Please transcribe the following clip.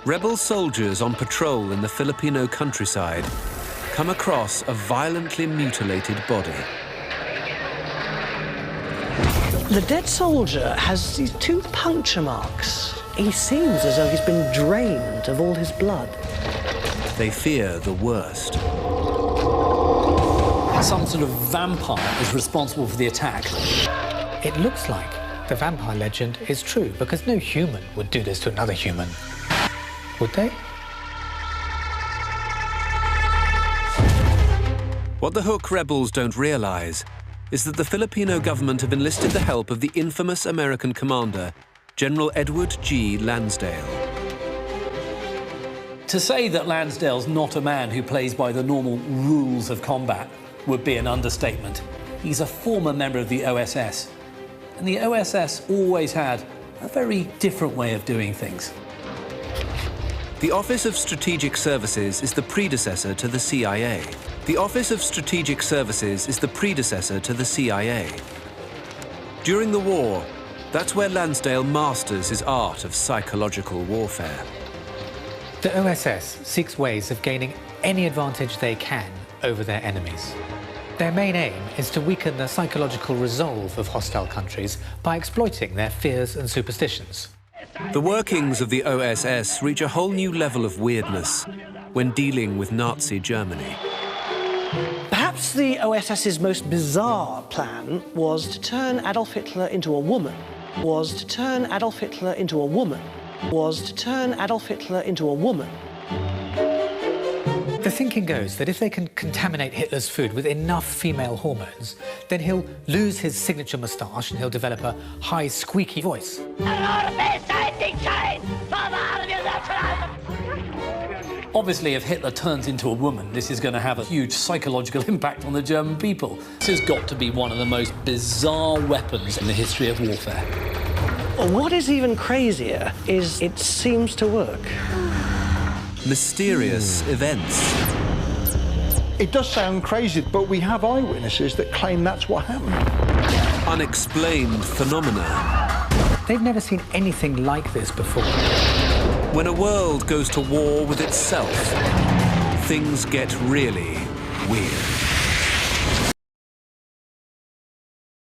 Rebel soldiers on patrol in the Filipino countryside come across a violently mutilated body. The dead soldier has these 2 puncture marks. He seems as though he's been drained of all his blood. They fear the worst. Some sort of vampire is responsible for the attack. It looks like the vampire legend is true, because no human would do this to another human. Would they? What the Hook rebels don't realize is that the Filipino government have enlisted the help of the infamous American commander, General Edward G. Lansdale. To say that Lansdale's not a man who plays by the normal rules of combat would be an understatement. He's a former member of the OSS, and the OSS always had a very different way of doing things. The Office of Strategic Services is the predecessor to the CIA. The Office of Strategic Services is the predecessor to the CIA. During the war, that's where Lansdale masters his art of psychological warfare. The OSS seeks ways of gaining any advantage they can over their enemies. Their main aim is to weaken the psychological resolve of hostile countries by exploiting their fears and superstitions. The workings of the OSS reach a whole new level of weirdness when dealing with Nazi Germany. Perhaps the OSS's most bizarre plan was to turn Adolf Hitler into a woman. The thinking goes that if they can contaminate Hitler's food with enough female hormones, then he'll lose his signature moustache and he'll develop a high, squeaky voice. Obviously, if Hitler turns into a woman, this is going to have a huge psychological impact on the German people. This has got to be one of the most bizarre weapons in the history of warfare. What is even crazier is it seems to work. Mysterious events. It does sound crazy, but we have eyewitnesses that claim that's what happened. Unexplained phenomena. They've never seen anything like this before. When a world goes to war with itself, things get really weird.